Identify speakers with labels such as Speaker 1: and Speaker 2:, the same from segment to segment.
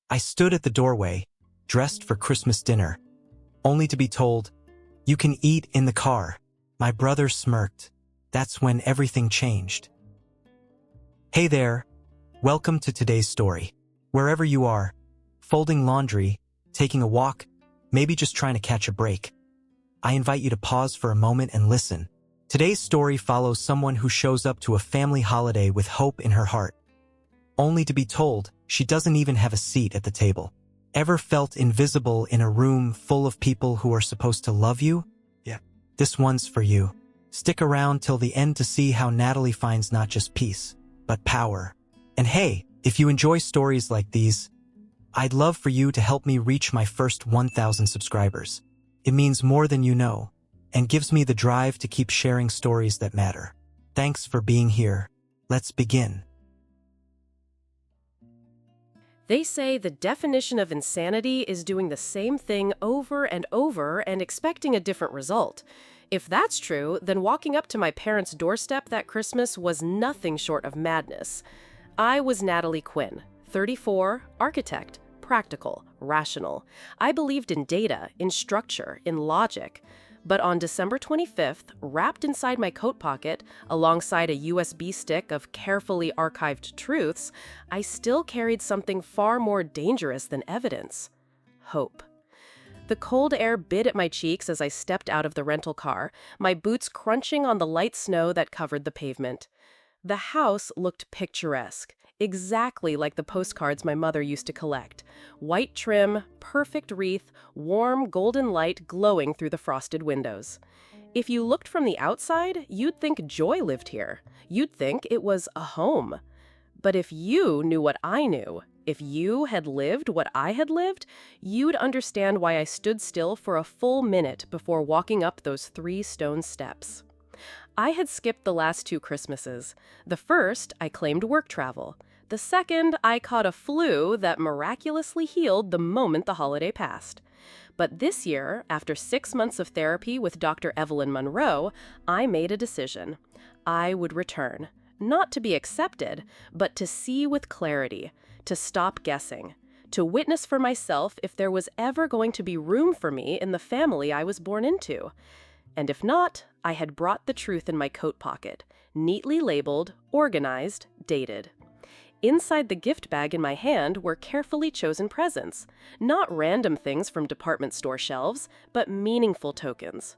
Speaker 1: I stood at the doorway, dressed for Christmas dinner, only to be told, "You can eat in the car." My brother smirked. That's when everything changed. Hey there, welcome to today's story. Wherever you are, folding laundry, taking a walk, maybe just trying to catch a break, I invite you to pause for a moment and listen. Today's story follows someone who shows up to a family holiday with hope in her heart, only to be told she doesn't even have a seat at the table. Ever felt invisible in a room full of people who are supposed to love you? Yeah. This one's for you. Stick around till the end to see how Natalie finds not just peace, but power. And hey, if you enjoy stories like these, I'd love for you to help me reach my first 1,000 subscribers. It means more than you know, and gives me the drive to keep sharing stories that matter. Thanks for being here. Let's begin.
Speaker 2: They say the definition of insanity is doing the same thing over and over and expecting a different result. If that's true, then walking up to my parents' doorstep that Christmas was nothing short of madness. I was Natalie Quinn, 34, architect, practical, rational. I believed in data, in structure, in logic. But on December 25th, wrapped inside my coat pocket, alongside a USB stick of carefully archived truths, I still carried something far more dangerous than evidence: hope. The cold air bit at my cheeks as I stepped out of the rental car, my boots crunching on the light snow that covered the pavement. The house looked picturesque, exactly like the postcards my mother used to collect. White trim, perfect wreath, warm golden light glowing through the frosted windows. If you looked from the outside, you'd think joy lived here. You'd think it was a home. But if you knew what I knew, if you had lived what I had lived, you'd understand why I stood still for a full minute before walking up those 3 stone steps. I had skipped the last 2 Christmases. The first, I claimed work travel. The second, I caught a flu that miraculously healed the moment the holiday passed. But this year, after 6 months of therapy with Dr. Evelyn Monroe, I made a decision. I would return. Not to be accepted, but to see with clarity, to stop guessing, to witness for myself if there was ever going to be room for me in the family I was born into. And if not, I had brought the truth in my coat pocket, neatly labeled, organized, dated. Inside the gift bag in my hand were carefully chosen presents, not random things from department store shelves, but meaningful tokens.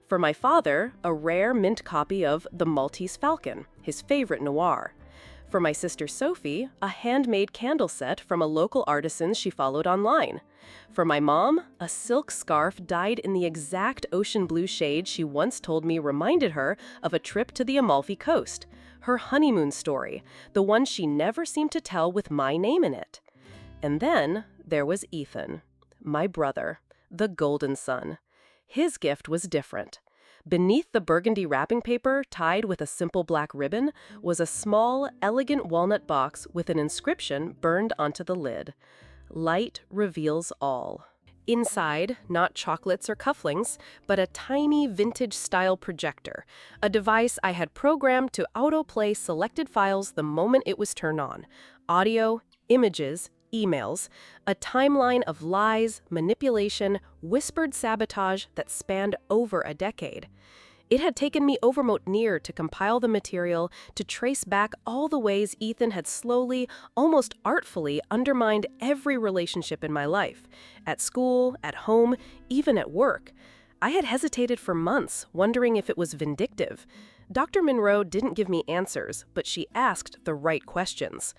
Speaker 2: For my father, a rare mint copy of The Maltese Falcon, his favorite noir. For my sister Sophie, a handmade candle set from a local artisan she followed online. For my mom, a silk scarf dyed in the exact ocean blue shade she once told me reminded her of a trip to the Amalfi Coast, her honeymoon story, the one she never seemed to tell with my name in it. And then there was Ethan, my brother, the golden son. His gift was different. Beneath the burgundy wrapping paper, tied with a simple black ribbon, was a small, elegant walnut box with an inscription burned onto the lid. Light reveals all. Inside, not chocolates or cufflinks, but a tiny vintage-style projector, a device I had programmed to autoplay selected files the moment it was turned on. Audio, images, emails, a timeline of lies, manipulation, whispered sabotage that spanned over a decade. It had taken me overmote near to compile the material, to trace back all the ways Ethan had slowly, almost artfully, undermined every relationship in my life. At school, at home, even at work. I had hesitated for months, wondering if it was vindictive. Dr. Monroe didn't give me answers, but she asked the right questions.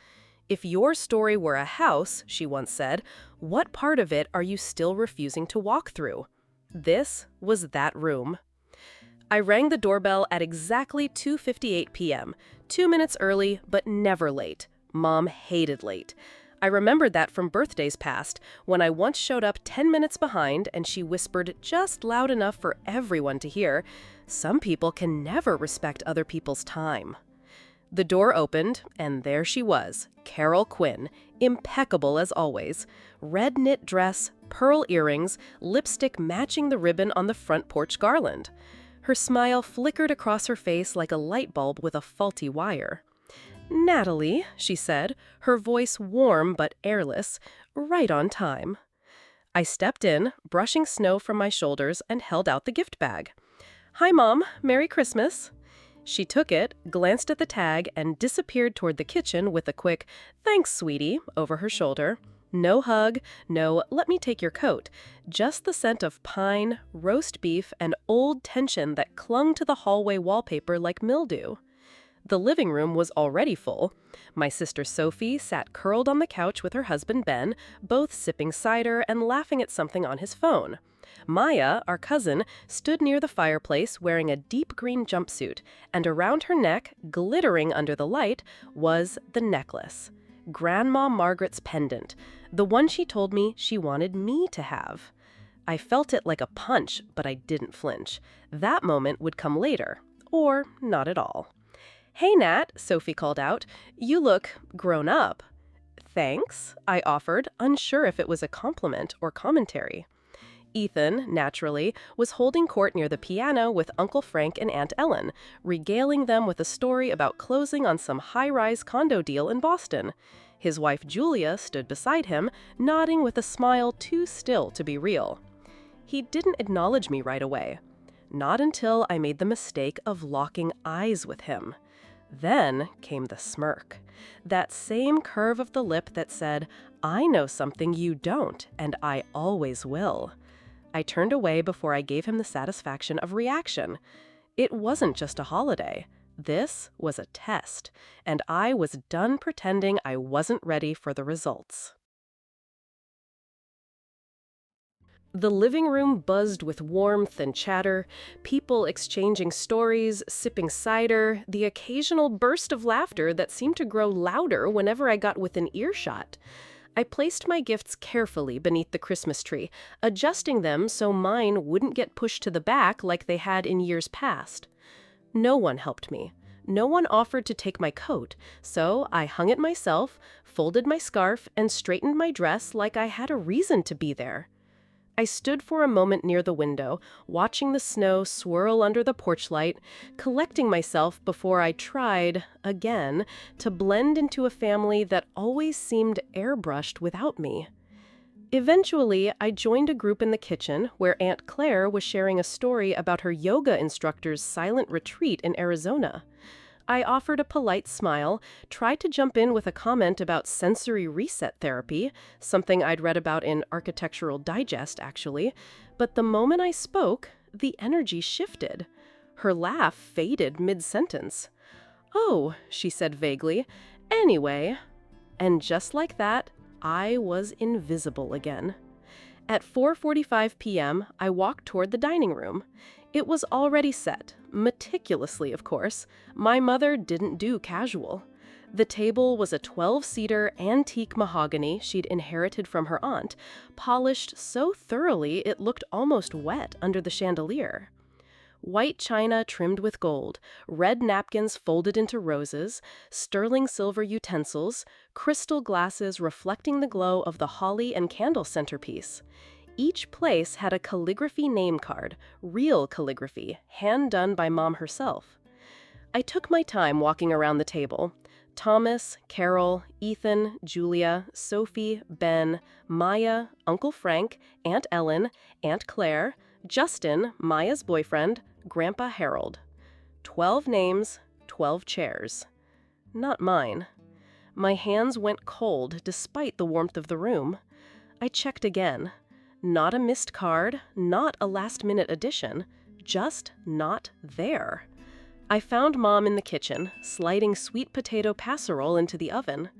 Speaker 2: "If your story were a house," she once said, "what part of it are you still refusing to walk through?" This was that room. I rang the doorbell at exactly 2:58 p.m., 2 minutes early, but never late. Mom hated late. I remembered that from birthdays past, when I once showed up 10 minutes behind and she whispered just loud enough for everyone to hear, "Some people can never respect other people's time." The door opened, and there she was, Carol Quinn, impeccable as always. Red knit dress, pearl earrings, lipstick matching the ribbon on the front porch garland. Her smile flickered across her face like a light bulb with a faulty wire. Natalie, she said, her voice warm but airless, right on time. I stepped in, brushing snow from my shoulders, and held out the gift bag. Hi, Mom. Merry Christmas. She took it, glanced at the tag, and disappeared toward the kitchen with a quick, "Thanks, sweetie," over her shoulder. No hug, no "let me take your coat," just the scent of pine, roast beef, and old tension that clung to the hallway wallpaper like mildew. The living room was already full. My sister Sophie sat curled on the couch with her husband Ben, both sipping cider and laughing at something on his phone. Maya, our cousin, stood near the fireplace wearing a deep green jumpsuit, and around her neck, glittering under the light, was the necklace. Grandma Margaret's pendant, the one she told me she wanted me to have. I felt it like a punch, but I didn't flinch. That moment would come later, or not at all. "Hey, Nat," Sophie called out. "You look grown up." "Thanks," I offered, unsure if it was a compliment or commentary. Ethan, naturally, was holding court near the piano with Uncle Frank and Aunt Ellen, regaling them with a story about closing on some high-rise condo deal in Boston. His wife Julia stood beside him, nodding with a smile too still to be real. He didn't acknowledge me right away. Not until I made the mistake of locking eyes with him. Then came the smirk. That same curve of the lip that said, "I know something you don't, and I always will." I turned away before I gave him the satisfaction of reaction. It wasn't just a holiday. This was a test, and I was done pretending I wasn't ready for the results. The living room buzzed with warmth and chatter, people exchanging stories, sipping cider, the occasional burst of laughter that seemed to grow louder whenever I got within earshot. I placed my gifts carefully beneath the Christmas tree, adjusting them so mine wouldn't get pushed to the back like they had in years past. No one helped me. No one offered to take my coat, so I hung it myself, folded my scarf, and straightened my dress like I had a reason to be there. I stood for a moment near the window, watching the snow swirl under the porch light, collecting myself before I tried, again, to blend into a family that always seemed airbrushed without me. Eventually, I joined a group in the kitchen where Aunt Claire was sharing a story about her yoga instructor's silent retreat in Arizona. I offered a polite smile, tried to jump in with a comment about sensory reset therapy, something I'd read about in Architectural Digest, actually, but the moment I spoke, the energy shifted. Her laugh faded mid-sentence. "Oh," she said vaguely, "anyway." And just like that, I was invisible again. At 4:45 p.m., I walked toward the dining room. It was already set, meticulously, of course. My mother didn't do casual. The table was a 12-seater antique mahogany she'd inherited from her aunt, polished so thoroughly it looked almost wet under the chandelier. White china trimmed with gold, red napkins folded into roses, sterling silver utensils, crystal glasses reflecting the glow of the holly and candle centerpiece. Each place had a calligraphy name card, real calligraphy, hand-done by Mom herself. I took my time walking around the table. Thomas, Carol, Ethan, Julia, Sophie, Ben, Maya, Uncle Frank, Aunt Ellen, Aunt Claire, Justin, Maya's boyfriend, Grandpa Harold. 12 names, 12 chairs. Not mine. My hands went cold despite the warmth of the room. I checked again. Not a missed card, not a last-minute addition, just not there. I found Mom in the kitchen, sliding sweet potato casserole into the oven.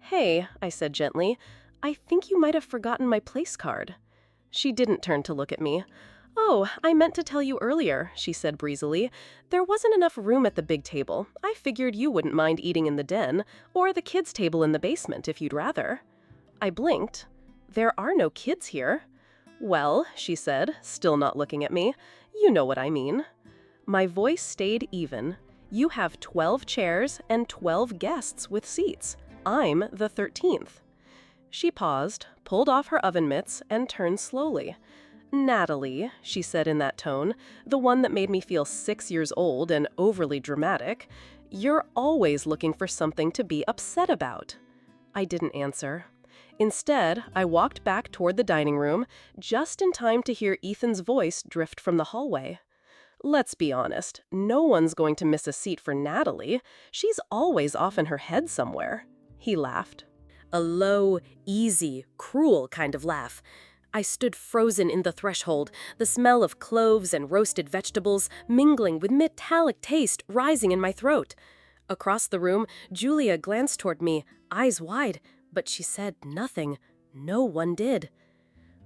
Speaker 2: "Hey," I said gently, "I think you might have forgotten my place card." She didn't turn to look at me. "Oh, I meant to tell you earlier," she said breezily. "There wasn't enough room at the big table. I figured you wouldn't mind eating in the den, or the kids' table in the basement if you'd rather." I blinked. "There are no kids here." "Well," she said, still not looking at me, "you know what I mean." My voice stayed even. "You have 12 chairs and 12 guests with seats. I'm the 13th. She paused, pulled off her oven mitts, and turned slowly. "Natalie," she said in that tone, the one that made me feel 6 years old and overly dramatic, You're always looking for something to be upset about." I didn't answer. Instead, I walked back toward the dining room, just in time to hear Ethan's voice drift from the hallway. "Let's be honest, no one's going to miss a seat for Natalie. She's always off in her head somewhere." He laughed. A low, easy, cruel kind of laugh. I stood frozen in the threshold, the smell of cloves and roasted vegetables mingling with metallic taste rising in my throat. Across the room, Julia glanced toward me, eyes wide, but she said nothing. No one did.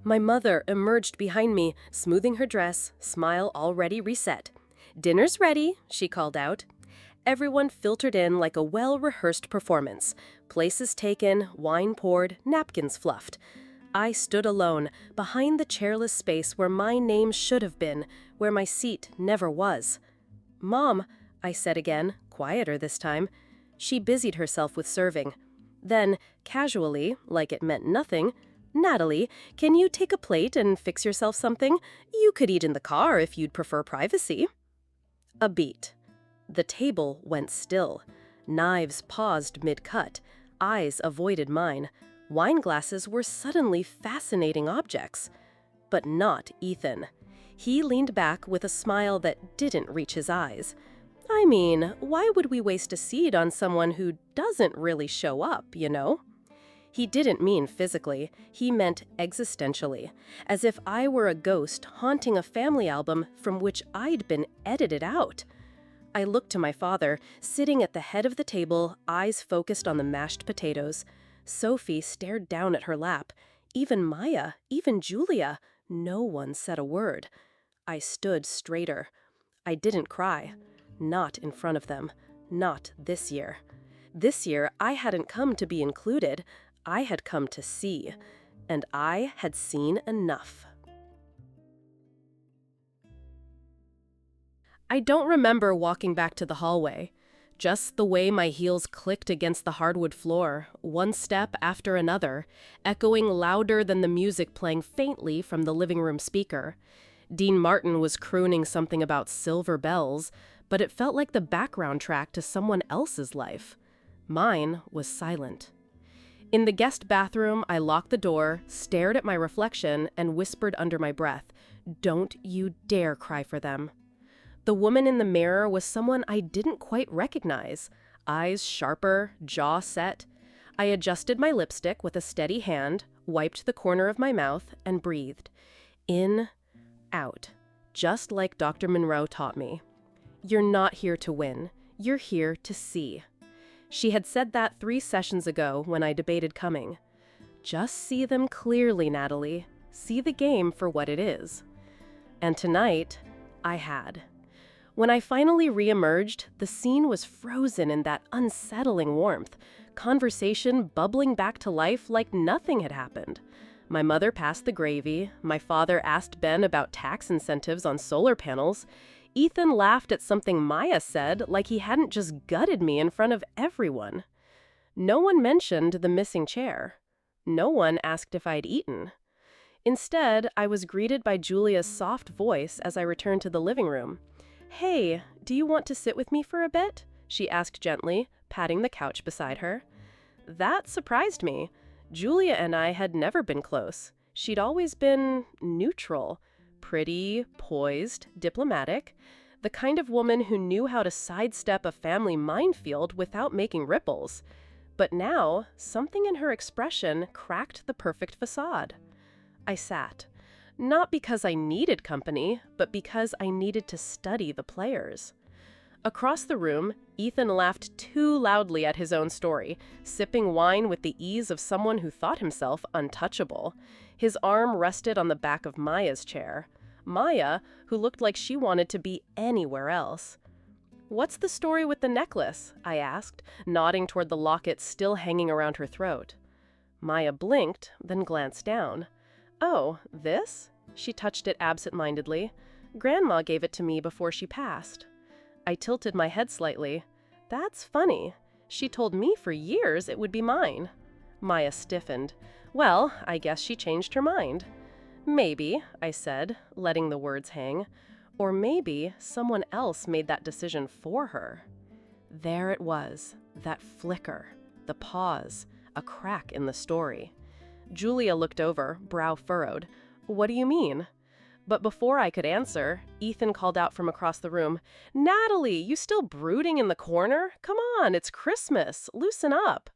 Speaker 2: My mother emerged behind me, smoothing her dress, smile already reset. "Dinner's ready," she called out. Everyone filtered in like a well-rehearsed performance. Places taken, wine poured, napkins fluffed. I stood alone, behind the chairless space where my name should have been, where my seat never was. "Mom," I said again, quieter this time. She busied herself with serving. Then, casually, like it meant nothing, "Natalie, can you take a plate and fix yourself something? You could eat in the car if you'd prefer privacy." A beat. The table went still. Knives paused mid-cut. Eyes avoided mine. Wine glasses were suddenly fascinating objects. But not Ethan. He leaned back with a smile that didn't reach his eyes. I mean, why would we waste a seat on someone who doesn't really show up, you know? He didn't mean physically, he meant existentially, as if I were a ghost haunting a family album from which I'd been edited out. I looked to my father, sitting at the head of the table, eyes focused on the mashed potatoes. Sophie stared down at her lap. Even Maya, even Julia, no one said a word. I stood straighter. I didn't cry. Not in front of them. Not this year. This year, I hadn't come to be included. I had come to see. And I had seen enough. I don't remember walking back to the hallway. Just the way my heels clicked against the hardwood floor, one step after another, echoing louder than the music playing faintly from the living room speaker. Dean Martin was crooning something about silver bells, but it felt like the background track to someone else's life. Mine was silent. In the guest bathroom, I locked the door, stared at my reflection, and whispered under my breath, "Don't you dare cry for them." The woman in the mirror was someone I didn't quite recognize. Eyes sharper, jaw set. I adjusted my lipstick with a steady hand, wiped the corner of my mouth, and breathed. In, out. Just like Dr. Monroe taught me. You're not here to win. You're here to see. She had said that 3 sessions ago when I debated coming. Just see them clearly, Natalie. See the game for what it is. And tonight, I had. When I finally re-emerged, the scene was frozen in that unsettling warmth, conversation bubbling back to life like nothing had happened. My mother passed the gravy, my father asked Ben about tax incentives on solar panels, Ethan laughed at something Maya said like he hadn't just gutted me in front of everyone. No one mentioned the missing chair. No one asked if I'd eaten. Instead, I was greeted by Julia's soft voice as I returned to the living room. "Hey, do you want to sit with me for a bit?" she asked gently, patting the couch beside her. That surprised me. Julia and I had never been close. She'd always been neutral, pretty, poised, diplomatic, the kind of woman who knew how to sidestep a family minefield without making ripples. But now, something in her expression cracked the perfect facade. I sat. Not because I needed company, but because I needed to study the players. Across the room, Ethan laughed too loudly at his own story, sipping wine with the ease of someone who thought himself untouchable. His arm rested on the back of Maya's chair. Maya, who looked like she wanted to be anywhere else. "What's the story with the necklace?" I asked, nodding toward the locket still hanging around her throat. Maya blinked, then glanced down. "Oh, this?" She touched it absent-mindedly. "Grandma gave it to me before she passed." I tilted my head slightly. "That's funny. She told me for years it would be mine." Maya stiffened. "Well, I guess she changed her mind." "Maybe," I said, letting the words hang. "Or maybe someone else made that decision for her." There it was, that flicker, the pause, a crack in the story. Julia looked over, brow furrowed. "What do you mean?" But before I could answer, Ethan called out from across the room, "Natalie, you still brooding in the corner? Come on, it's Christmas. Loosen up."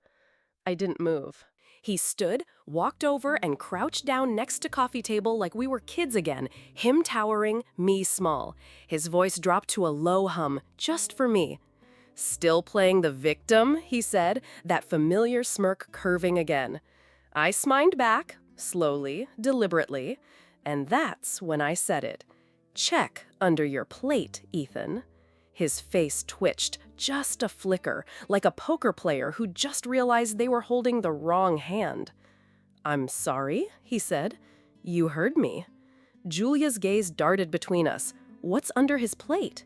Speaker 2: I didn't move. He stood, walked over, and crouched down next to coffee table like we were kids again, him towering, me small. His voice dropped to a low hum, just for me. "Still playing the victim?" he said, that familiar smirk curving again. I smiled back, slowly, deliberately, and that's when I said it. "Check under your plate, Ethan." His face twitched, just a flicker, like a poker player who just realized they were holding the wrong hand. "I'm sorry," he said. "You heard me." Julia's gaze darted between us. What's under his plate?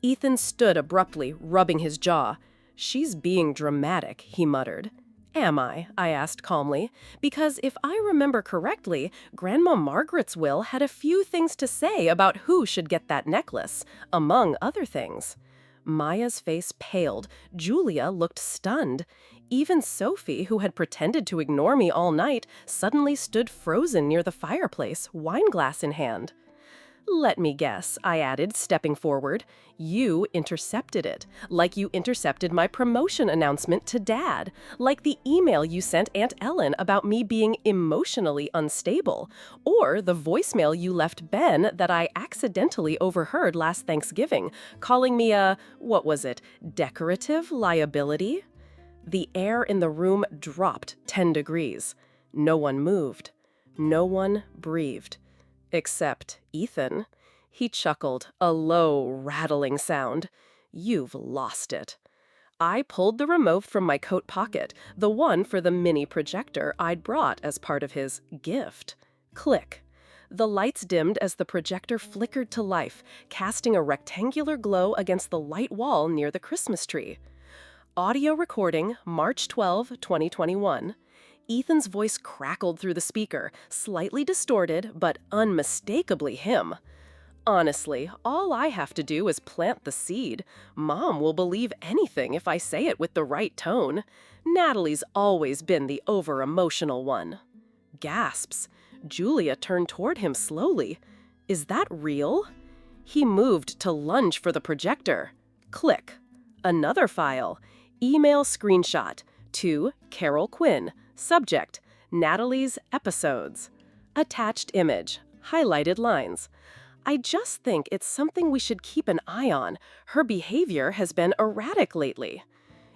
Speaker 2: Ethan stood abruptly, rubbing his jaw. "She's being dramatic," he muttered. "Am I?" I asked calmly, because if I remember correctly, Grandma Margaret's will had a few things to say about who should get that necklace, among other things. Maya's face paled. Julia looked stunned. Even Sophie, who had pretended to ignore me all night, suddenly stood frozen near the fireplace, wineglass in hand. "Let me guess," I added, stepping forward. "You intercepted it, like you intercepted my promotion announcement to Dad, like the email you sent Aunt Ellen about me being emotionally unstable, or the voicemail you left Ben that I accidentally overheard last Thanksgiving, calling me a, what was it, decorative liability?" The air in the room dropped 10 degrees. No one moved. No one breathed. Except Ethan. He chuckled, a low, rattling sound. "You've lost it." I pulled the remote from my coat pocket, the one for the mini projector I'd brought as part of his gift. Click. The lights dimmed as the projector flickered to life, casting a rectangular glow against the light wall near the Christmas tree. Audio recording, March 12, 2021. Ethan's voice crackled through the speaker, slightly distorted, but unmistakably him. "Honestly, all I have to do is plant the seed. Mom will believe anything if I say it with the right tone. Natalie's always been the over-emotional one." Gasps. Julia turned toward him slowly. "Is that real?" He moved to lunge for the projector. Click. Another file. Email screenshot. To Carol Quinn. Subject, Natalie's episodes. Attached image, highlighted lines. "I just think it's something we should keep an eye on. Her behavior has been erratic lately."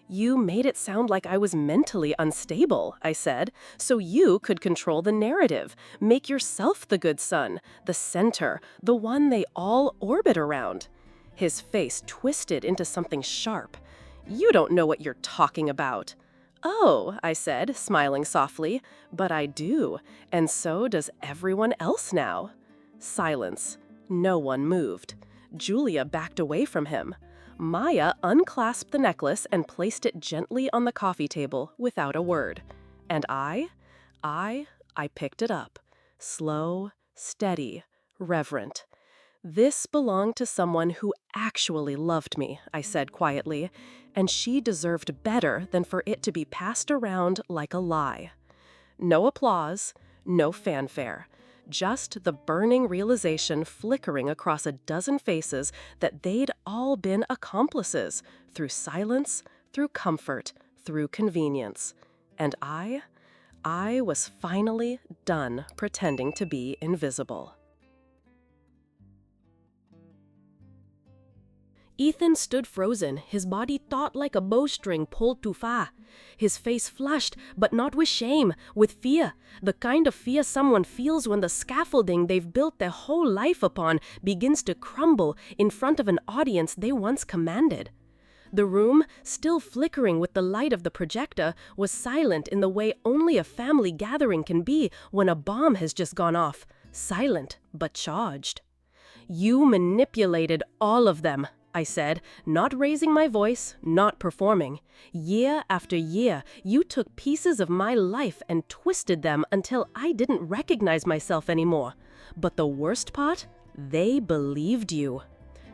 Speaker 2: "You made it sound like I was mentally unstable," I said, "so you could control the narrative, make yourself the good son, the center, the one they all orbit around." His face twisted into something sharp. "You don't know what you're talking about." "Oh," I said, smiling softly, "but I do, and so does everyone else now." Silence. No one moved. Julia backed away from him. Maya unclasped the necklace and placed it gently on the coffee table without a word. And I picked it up. Slow, steady, reverent. "This belonged to someone who actually loved me," I said quietly, "and she deserved better than for it to be passed around like a lie." No applause, no fanfare, just the burning realization flickering across a dozen faces that they'd all been accomplices, through silence, through comfort, through convenience. And I was finally done pretending to be invisible. Ethan stood frozen, his body taut like a bowstring pulled too far. His face flushed, but not with shame, with fear, the kind of fear someone feels when the scaffolding they've built their whole life upon begins to crumble in front of an audience they once commanded. The room, still flickering with the light of the projector, was silent in the way only a family gathering can be when a bomb has just gone off, silent but charged. "You manipulated all of them," I said, not raising my voice, not performing. "Year after year, you took pieces of my life and twisted them until I didn't recognize myself anymore. But the worst part? They believed you."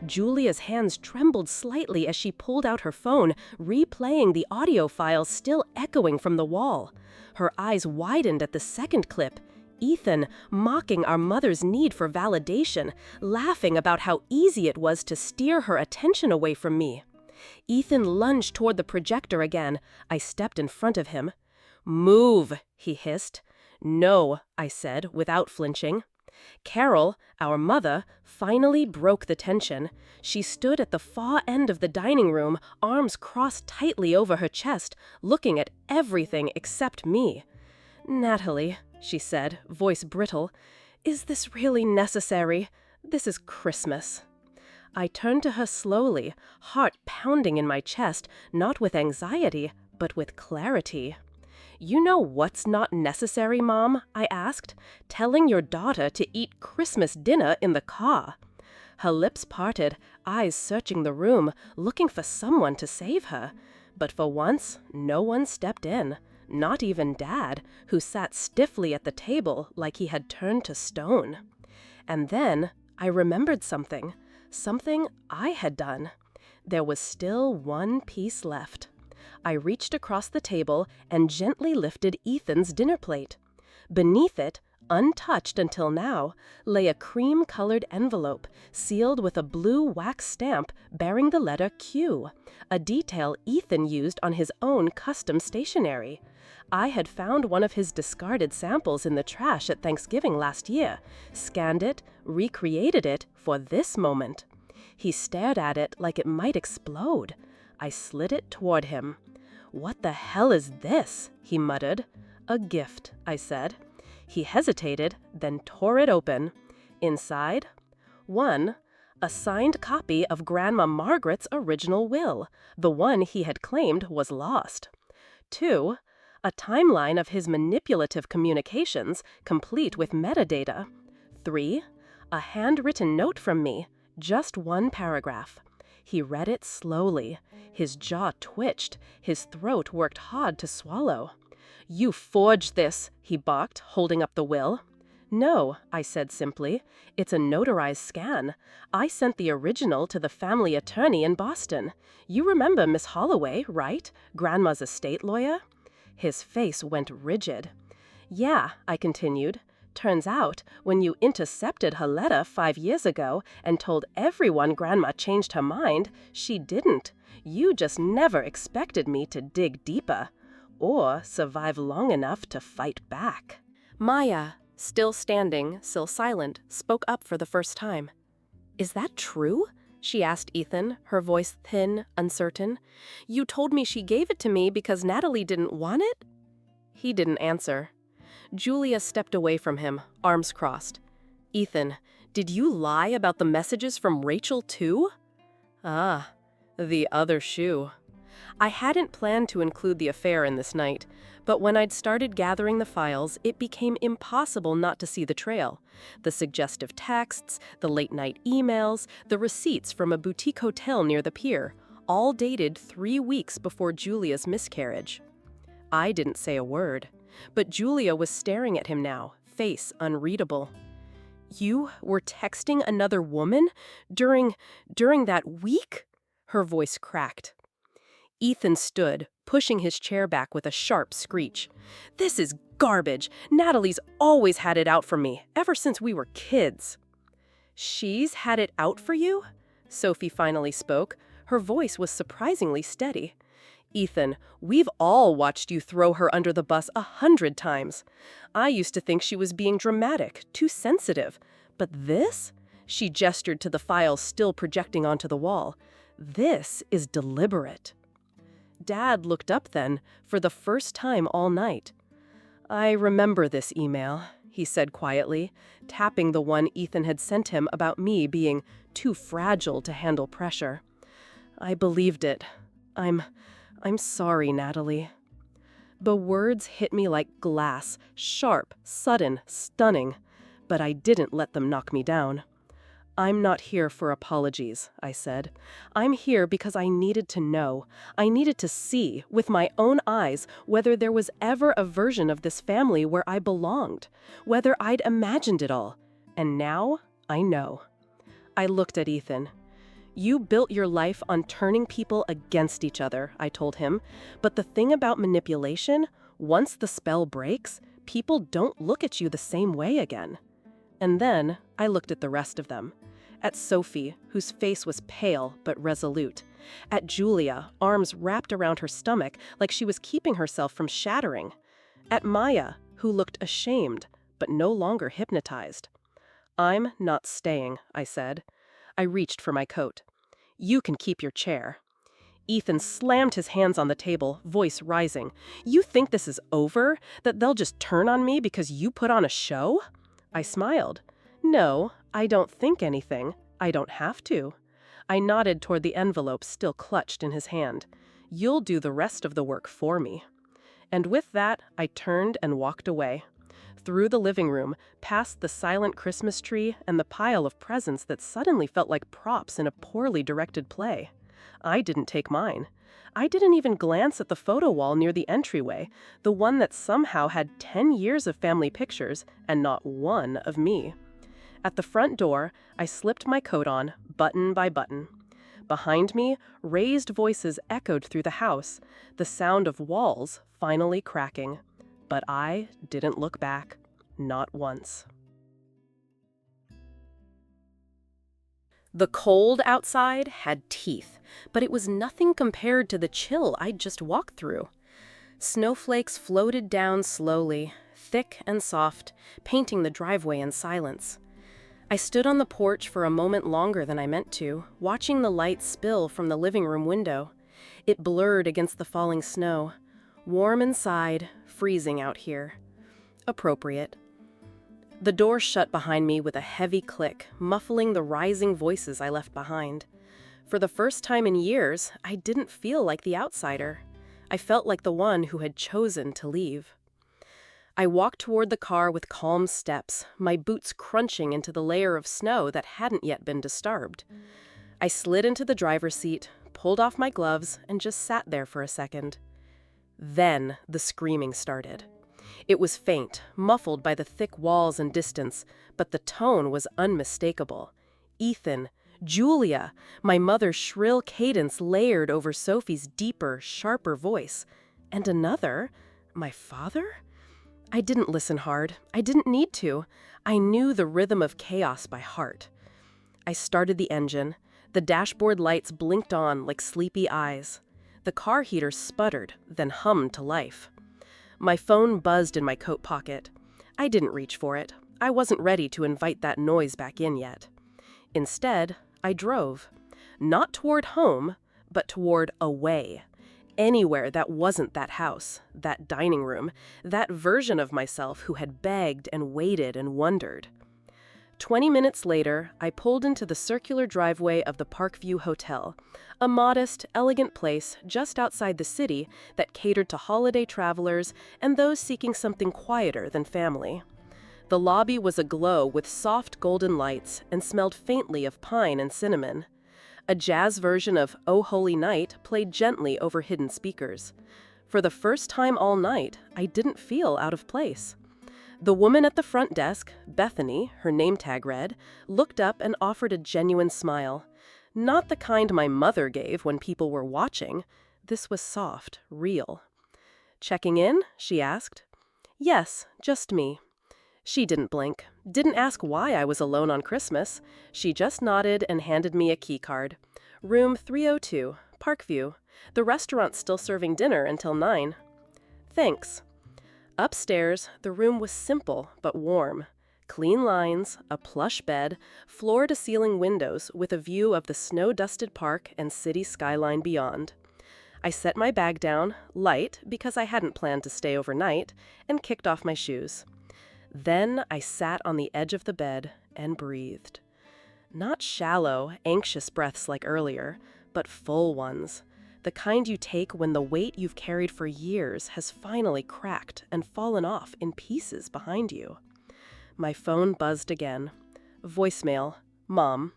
Speaker 2: Julia's hands trembled slightly as she pulled out her phone, replaying the audio files still echoing from the wall. Her eyes widened at the second clip. Ethan, mocking our mother's need for validation, laughing about how easy it was to steer her attention away from me. Ethan lunged toward the projector again. I stepped in front of him. "Move," he hissed. "No," I said, without flinching. Carol, our mother, finally broke the tension. She stood at the far end of the dining room, arms crossed tightly over her chest, looking at everything except me. "Natalie," she said, voice brittle, "is this really necessary? This is Christmas." I turned to her slowly, heart pounding in my chest, not with anxiety, but with clarity. "You know what's not necessary, Mom?" I asked. "Telling your daughter to eat Christmas dinner in the car." Her lips parted, eyes searching the room, looking for someone to save her. But for once, no one stepped in, not even Dad, who sat stiffly at the table like he had turned to stone. And then I remembered something I had done. There was still one piece left. I reached across the table and gently lifted Ethan's dinner plate. Beneath it, untouched until now, lay a cream-colored envelope, sealed with a blue wax stamp bearing the letter Q, a detail Ethan used on his own custom stationery. I had found one of his discarded samples in the trash at Thanksgiving last year, scanned it, recreated it for this moment. He stared at it like it might explode. I slid it toward him. "What the hell is this?" he muttered. "A gift," I said. He hesitated, then tore it open. Inside, 1. A signed copy of Grandma Margaret's original will, the one he had claimed was lost. 2. A timeline of his manipulative communications, complete with metadata. 3. A handwritten note from me, just one paragraph. He read it slowly. His jaw twitched. His throat worked hard to swallow. "You forged this," he barked, holding up the will. "No," I said simply. "It's a notarized scan. I sent the original to the family attorney in Boston. You remember Miss Holloway, right? Grandma's estate lawyer?" His face went rigid. "Yeah," I continued. "Turns out, when you intercepted her letter 5 years ago and told everyone Grandma changed her mind, she didn't. You just never expected me to dig deeper or survive long enough to fight back." Maya, still standing, still silent, spoke up for the first time. "Is that true?" she asked Ethan, her voice thin, uncertain. "You told me she gave it to me because Natalie didn't want it?" He didn't answer. Julia stepped away from him, arms crossed. "Ethan, did you lie about the messages from Rachel too?" "Ah, the other shoe." I hadn't planned to include the affair in this night, but when I'd started gathering the files, it became impossible not to see the trail. The suggestive texts, the late-night emails, the receipts from a boutique hotel near the pier, all dated 3 weeks before Julia's miscarriage. I didn't say a word, but Julia was staring at him now, face unreadable. "You were texting another woman during that week?" Her voice cracked. Ethan stood, pushing his chair back with a sharp screech. "This is garbage. Natalie's always had it out for me, ever since we were kids." "She's had it out for you?" Sophie finally spoke. Her voice was surprisingly steady. "Ethan, we've all watched you throw her under the bus 100 times. I used to think she was being dramatic, too sensitive. But this?" She gestured to the files still projecting onto the wall. "This is deliberate." Dad looked up then, for the first time all night. "I remember this email," he said quietly, tapping the one Ethan had sent him about me being too fragile to handle pressure. "I believed it. I'm sorry, Natalie." The words hit me like glass, sharp, sudden, stunning, but I didn't let them knock me down. "I'm not here for apologies," I said. "I'm here because I needed to know. I needed to see, with my own eyes, whether there was ever a version of this family where I belonged, whether I'd imagined it all. And now I know." I looked at Ethan. You built your life on turning people against each other, I told him. But the thing about manipulation, once the spell breaks, people don't look at you the same way again. And then I looked at the rest of them. At Sophie, whose face was pale but resolute. At Julia, arms wrapped around her stomach like she was keeping herself from shattering. At Maya, who looked ashamed but no longer hypnotized. "I'm not staying," I said. I reached for my coat. "You can keep your chair." Ethan slammed his hands on the table, voice rising. "You think this is over? That they'll just turn on me because you put on a show?" I smiled. "No, I don't think anything. I don't have to." I nodded toward the envelope still clutched in his hand. "You'll do the rest of the work for me." And with that, I turned and walked away. Through the living room, past the silent Christmas tree and the pile of presents that suddenly felt like props in a poorly directed play. I didn't take mine. I didn't even glance at the photo wall near the entryway, the one that somehow had 10 years of family pictures and not one of me. At the front door, I slipped my coat on, button by button. Behind me, raised voices echoed through the house, the sound of walls finally cracking. But I didn't look back, not once. The cold outside had teeth, but it was nothing compared to the chill I'd just walked through. Snowflakes floated down slowly, thick and soft, painting the driveway in silence. I stood on the porch for a moment longer than I meant to, watching the light spill from the living room window. It blurred against the falling snow. Warm inside, freezing out here. Appropriate. The door shut behind me with a heavy click, muffling the rising voices I left behind. For the first time in years, I didn't feel like the outsider. I felt like the one who had chosen to leave. I walked toward the car with calm steps, my boots crunching into the layer of snow that hadn't yet been disturbed. I slid into the driver's seat, pulled off my gloves, and just sat there for a second. Then the screaming started. It was faint, muffled by the thick walls and distance, but the tone was unmistakable. Ethan, Julia, my mother's shrill cadence layered over Sophie's deeper, sharper voice. And another, my father? I didn't listen hard. I didn't need to. I knew the rhythm of chaos by heart. I started the engine. The dashboard lights blinked on like sleepy eyes. The car heater sputtered, then hummed to life. My phone buzzed in my coat pocket. I didn't reach for it. I wasn't ready to invite that noise back in yet. Instead, I drove. Not toward home, but toward away. Anywhere that wasn't that house, that dining room, that version of myself who had begged and waited and wondered. 20 minutes later, I pulled into the circular driveway of the Parkview Hotel, a modest, elegant place just outside the city that catered to holiday travelers and those seeking something quieter than family. The lobby was aglow with soft golden lights and smelled faintly of pine and cinnamon. A jazz version of "Oh Holy Night" played gently over hidden speakers. For the first time all night, I didn't feel out of place. The woman at the front desk, Bethany, her name tag read, looked up and offered a genuine smile. Not the kind my mother gave when people were watching. This was soft, real. "Checking in?" she asked. "Yes, just me." She didn't blink, didn't ask why I was alone on Christmas. She just nodded and handed me a key card. "Room 302, Parkview. The restaurant's still serving dinner until 9. "Thanks." Upstairs, the room was simple but warm. Clean lines, a plush bed, floor-to-ceiling windows with a view of the snow-dusted park and city skyline beyond. I set my bag down, light because I hadn't planned to stay overnight, and kicked off my shoes. Then I sat on the edge of the bed and breathed. Not shallow, anxious breaths like earlier, but full ones. The kind you take when the weight you've carried for years has finally cracked and fallen off in pieces behind you. My phone buzzed again. Voicemail. Mom.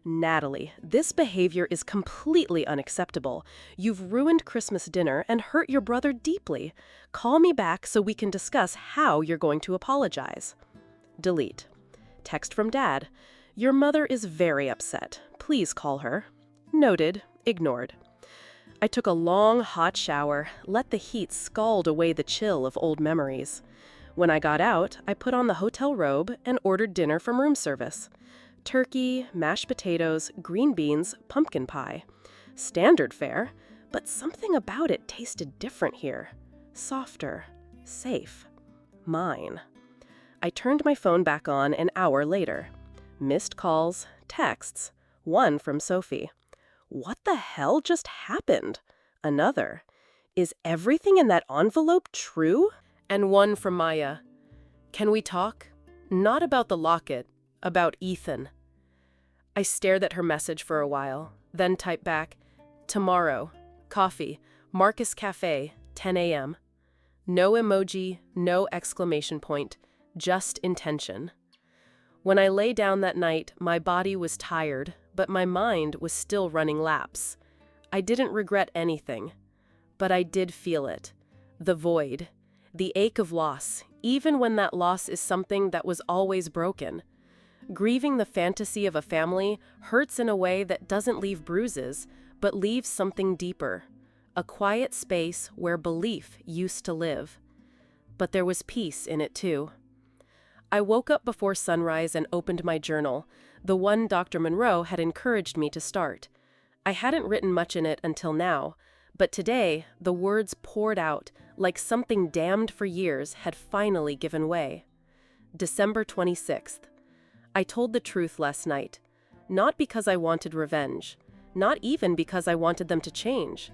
Speaker 2: "Natalie, this behavior is completely unacceptable. You've ruined Christmas dinner and hurt your brother deeply. Call me back so we can discuss how you're going to apologize." Delete. Text from Dad. "Your mother is very upset. Please call her. Noted. Ignored. I took a long, hot shower, let the heat scald away the chill of old memories. When I got out, I put on the hotel robe and ordered dinner from room service. Turkey, mashed potatoes, green beans, pumpkin pie. Standard fare, but something about it tasted different here. Softer. Safe. Mine. I turned my phone back on an hour later. Missed calls, texts. One from Sophie. What the hell just happened? Another. Is everything in that envelope true? And one from Maya. Can we talk? Not about the locket, about Ethan. I stared at her message for a while, then typed back, tomorrow, coffee, Marcus Cafe, 10 a.m. No emoji, no exclamation point, just intention. When I lay down that night, my body was tired, but my mind was still running laps. I didn't regret anything, but I did feel it. The void, the ache of loss, even when that loss is something that was always broken. Grieving the fantasy of a family hurts in a way that doesn't leave bruises, but leaves something deeper. A quiet space where belief used to live. But there was peace in it too. I woke up before sunrise and opened my journal, the one Dr. Monroe had encouraged me to start. I hadn't written much in it until now, but today the words poured out like something damned for years had finally given way. December 26th. I told the truth last night, not because I wanted revenge, not even because I wanted them to change.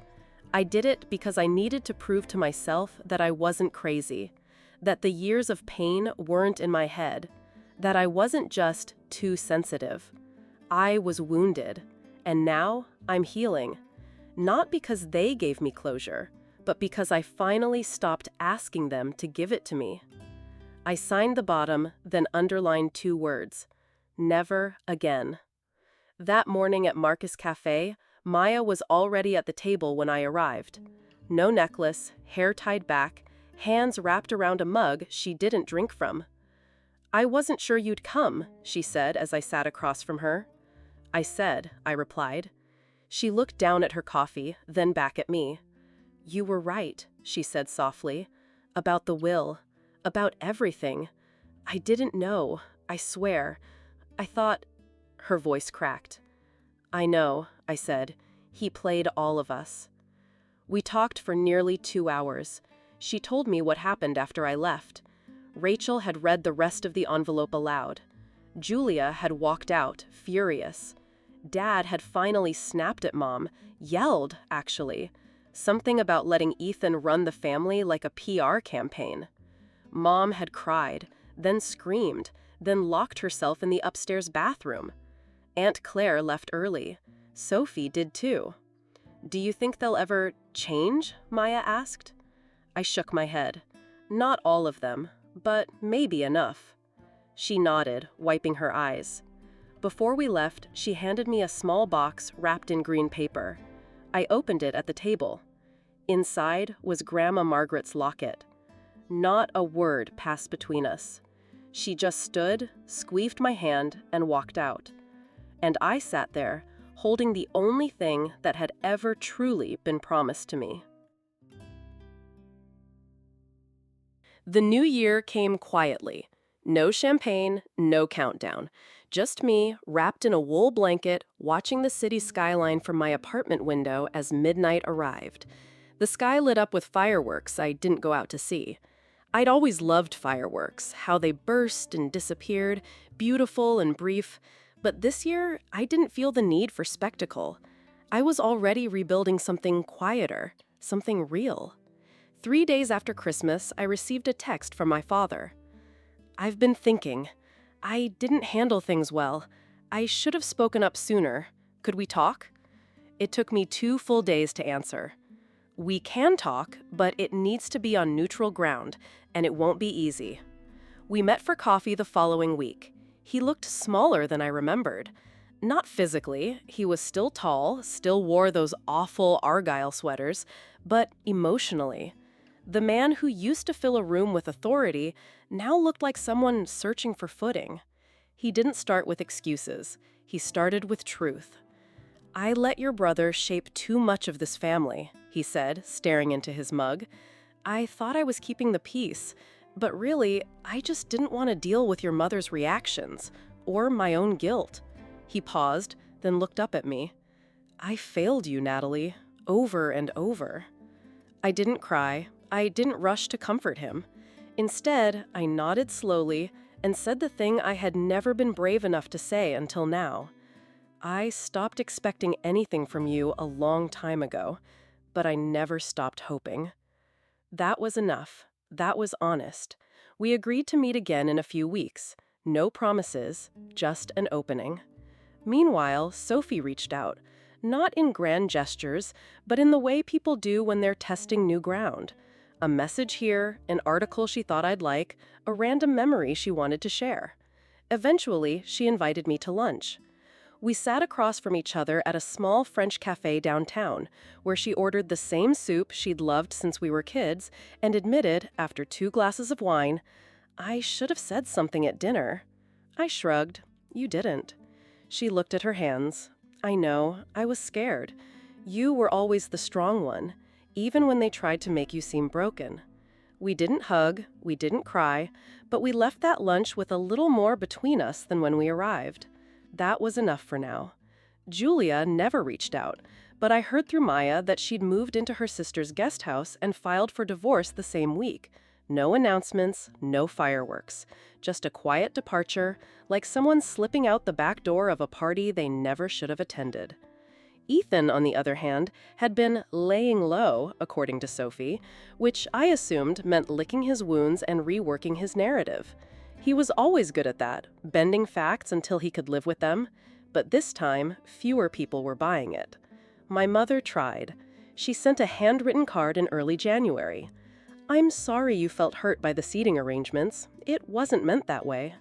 Speaker 2: I did it because I needed to prove to myself that I wasn't crazy, that the years of pain weren't in my head, that I wasn't just too sensitive. I was wounded, and now I'm healing, not because they gave me closure, but because I finally stopped asking them to give it to me. I signed the bottom, then underlined 2 words. Never again. That morning at Marcus Cafe, Maya was already at the table when I arrived. No necklace, hair tied back, hands wrapped around a mug she didn't drink from. I wasn't sure you'd come, she said as I sat across from her. I replied. She looked down at her coffee, then back at me. You were right, she said softly. About the will. About everything. I didn't know, I swear. I thought... Her voice cracked. I know, I said. He played all of us. We talked for nearly 2 hours. She told me what happened after I left. Rachel had read the rest of the envelope aloud. Julia had walked out, furious. Dad had finally snapped at Mom, yelled, actually. Something about letting Ethan run the family like a PR campaign. Mom had cried, then screamed, then locked herself in the upstairs bathroom. Aunt Claire left early. Sophie did too. Do you think they'll ever change? Maya asked. I shook my head. Not all of them, but maybe enough. She nodded, wiping her eyes. Before we left, she handed me a small box wrapped in green paper. I opened it at the table. Inside was Grandma Margaret's locket. Not a word passed between us. She just stood, squeezed my hand, and walked out. And I sat there, holding the only thing that had ever truly been promised to me. The new year came quietly. No champagne, no countdown. Just me, wrapped in a wool blanket, watching the city skyline from my apartment window as midnight arrived. The sky lit up with fireworks I didn't go out to see. I'd always loved fireworks, how they burst and disappeared, beautiful and brief. But this year, I didn't feel the need for spectacle. I was already rebuilding something quieter, something real. 3 days after Christmas, I received a text from my father. I've been thinking. I didn't handle things well. I should have spoken up sooner. Could we talk? It took me 2 full days to answer. We can talk, but it needs to be on neutral ground, and it won't be easy. We met for coffee the following week. He looked smaller than I remembered. Not physically, he was still tall, still wore those awful Argyle sweaters, but emotionally. The man who used to fill a room with authority now looked like someone searching for footing. He didn't start with excuses. He started with truth. I let your brother shape too much of this family, he said, staring into his mug. I thought I was keeping the peace, but really, I just didn't want to deal with your mother's reactions, or my own guilt. He paused, then looked up at me. I failed you, Natalie, over and over. I didn't cry. I didn't rush to comfort him. Instead, I nodded slowly and said the thing I had never been brave enough to say until now. I stopped expecting anything from you a long time ago, but I never stopped hoping. That was enough. That was honest. We agreed to meet again in a few weeks. No promises, just an opening. Meanwhile, Sophie reached out, not in grand gestures, but in the way people do when they're testing new ground. A message here, an article she thought I'd like, a random memory she wanted to share. Eventually, she invited me to lunch. We sat across from each other at a small French cafe downtown, where she ordered the same soup she'd loved since we were kids and admitted, after 2 glasses of wine, I should have said something at dinner. I shrugged. You didn't. She looked at her hands. I know, I was scared. You were always the strong one, even when they tried to make you seem broken. We didn't hug, we didn't cry, but we left that lunch with a little more between us than when we arrived. That was enough for now. Julia never reached out, but I heard through Maya that she'd moved into her sister's guest house and filed for divorce the same week. No announcements, no fireworks. Just a quiet departure, like someone slipping out the back door of a party they never should have attended. Ethan, on the other hand, had been laying low, according to Sophie, which I assumed meant licking his wounds and reworking his narrative. He was always good at that, bending facts until he could live with them, but this time, fewer people were buying it. My mother tried. She sent a handwritten card in early January. I'm sorry you felt hurt by the seating arrangements. It wasn't meant that way.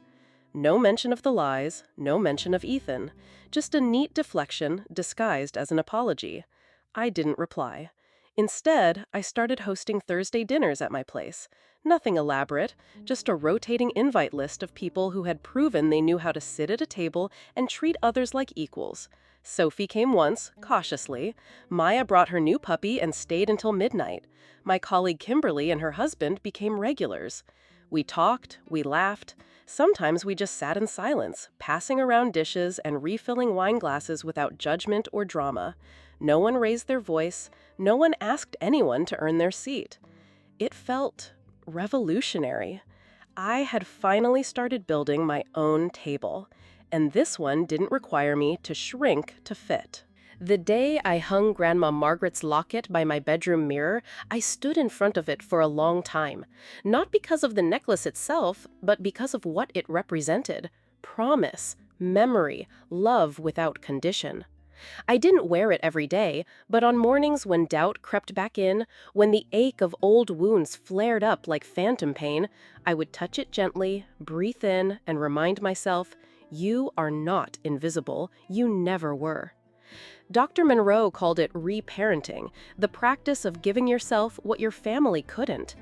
Speaker 2: No mention of the lies, no mention of Ethan. Just a neat deflection disguised as an apology. I didn't reply. Instead, I started hosting Thursday dinners at my place. Nothing elaborate, just a rotating invite list of people who had proven they knew how to sit at a table and treat others like equals. Sophie came once, cautiously. Maya brought her new puppy and stayed until midnight. My colleague Kimberly and her husband became regulars. We talked, we laughed. Sometimes we just sat in silence, passing around dishes and refilling wine glasses without judgment or drama. No one raised their voice. No one asked anyone to earn their seat. It felt revolutionary. I had finally started building my own table, and this one didn't require me to shrink to fit. The day I hung Grandma Margaret's locket by my bedroom mirror, I stood in front of it for a long time. Not because of the necklace itself, but because of what it represented. Promise, memory, love without condition. I didn't wear it every day, but on mornings when doubt crept back in, when the ache of old wounds flared up like phantom pain, I would touch it gently, breathe in, and remind myself, you are not invisible. You never were. Dr. Monroe called it reparenting, the practice of giving yourself what your family couldn't.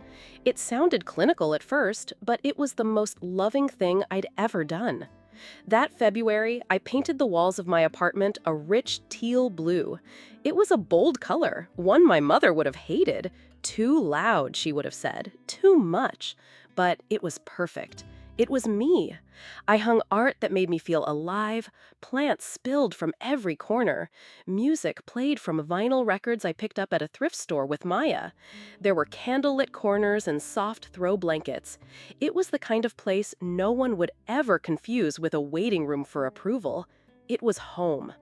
Speaker 2: It sounded clinical at first, but it was the most loving thing I'd ever done. That February, I painted the walls of my apartment a rich teal blue. It was a bold color, one my mother would have hated. Too loud, she would have said. Too much. But it was perfect. It was me. I hung art that made me feel alive, plants spilled from every corner, music played from vinyl records I picked up at a thrift store with Maya. There were candlelit corners and soft throw blankets. It was the kind of place no one would ever confuse with a waiting room for approval. It was home.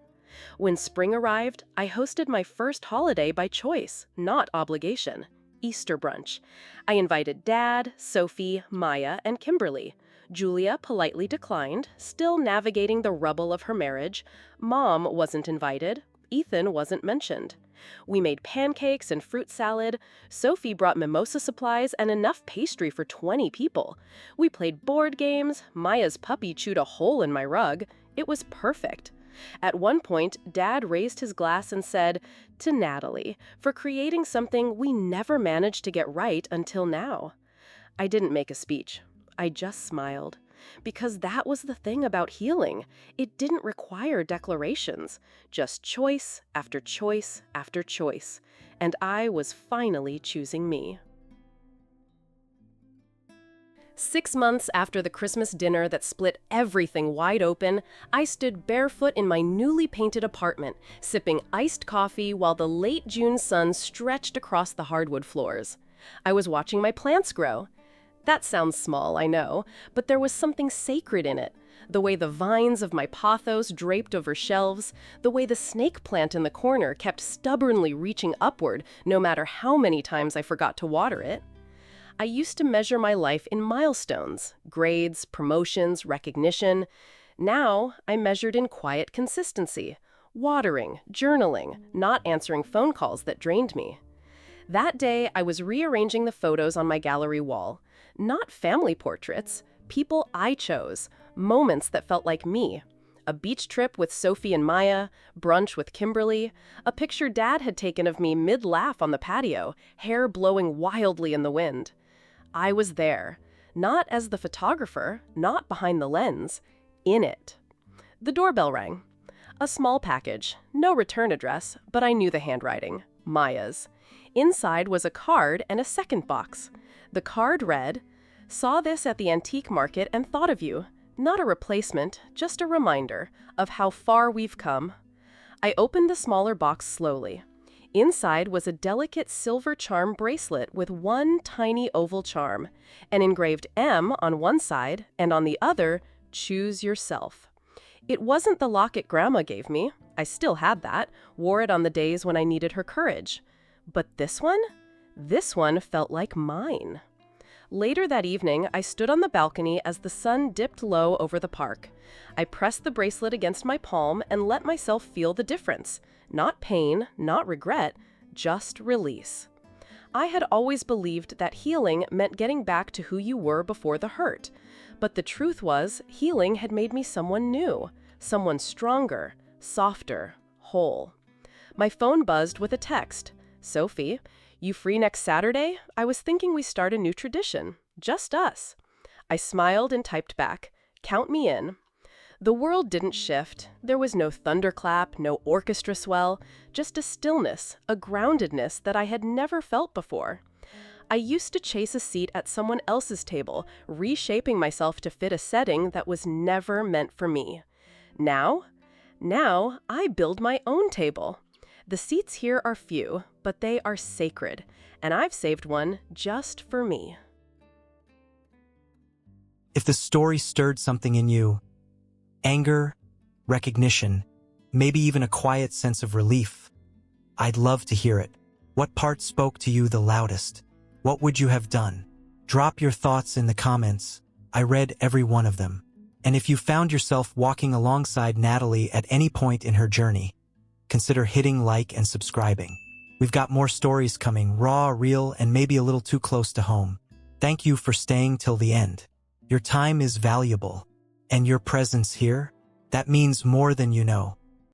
Speaker 2: When spring arrived, I hosted my first holiday by choice, not obligation. Easter brunch. I invited Dad, Sophie, Maya, and Kimberly. Julia politely declined, still navigating the rubble of her marriage. Mom wasn't invited. Ethan wasn't mentioned. We made pancakes and fruit salad. Sophie brought mimosa supplies and enough pastry for 20 people. We played board games. Maya's puppy chewed a hole in my rug. It was perfect. At one point, Dad raised his glass and said, "To Natalie, for creating something we never managed to get right until now." I didn't make a speech. I just smiled. Because that was the thing about healing. It didn't require declarations, just choice after choice after choice. And I was finally choosing me. 6 months after the Christmas dinner that split everything wide open, I stood barefoot in my newly painted apartment, sipping iced coffee while the late June sun stretched across the hardwood floors. I was watching my plants grow. That sounds small, I know, but there was something sacred in it. The way the vines of my pothos draped over shelves, the way the snake plant in the corner kept stubbornly reaching upward no matter how many times I forgot to water it. I used to measure my life in milestones, grades, promotions, recognition. Now I measured in quiet consistency, watering, journaling, not answering phone calls that drained me. That day, I was rearranging the photos on my gallery wall. Not family portraits, people I chose, moments that felt like me. A beach trip with Sophie and Maya, brunch with Kimberly, a picture Dad had taken of me mid-laugh on the patio, hair blowing wildly in the wind. I was there, not as the photographer, not behind the lens, in it. The doorbell rang. A small package, no return address, but I knew the handwriting, Maya's. Inside was a card and a second box. The card read, "Saw this at the antique market and thought of you. Not a replacement, just a reminder of how far we've come." I opened the smaller box slowly. Inside was a delicate silver charm bracelet with one tiny oval charm, an engraved M on one side, and on the other, "Choose yourself." It wasn't the locket Grandma gave me. I still had that, wore it on the days when I needed her courage. But this one? This one felt like mine. Later that evening, I stood on the balcony as the sun dipped low over the park. I pressed the bracelet against my palm and let myself feel the difference. Not pain, not regret, just release. I had always believed that healing meant getting back to who you were before the hurt. But the truth was, healing had made me someone new, someone stronger, softer, whole. My phone buzzed with a text. "Sophie, you free next Saturday? I was thinking we start a new tradition. Just us." I smiled and typed back, "Count me in." The world didn't shift. There was no thunderclap, no orchestra swell, just a stillness, a groundedness that I had never felt before. I used to chase a seat at someone else's table, reshaping myself to fit a setting that was never meant for me. Now I build my own table. The seats here are few, but they are sacred, and I've saved one just for me.
Speaker 1: If the story stirred something in you, anger, recognition, maybe even a quiet sense of relief, I'd love to hear it. What part spoke to you the loudest? What would you have done? Drop your thoughts in the comments. I read every one of them. And if you found yourself walking alongside Natalie at any point in her journey, consider hitting like and subscribing. We've got more stories coming, raw, real, and maybe a little too close to home. Thank you for staying till the end. Your time is valuable, and your presence here, that means more than you know.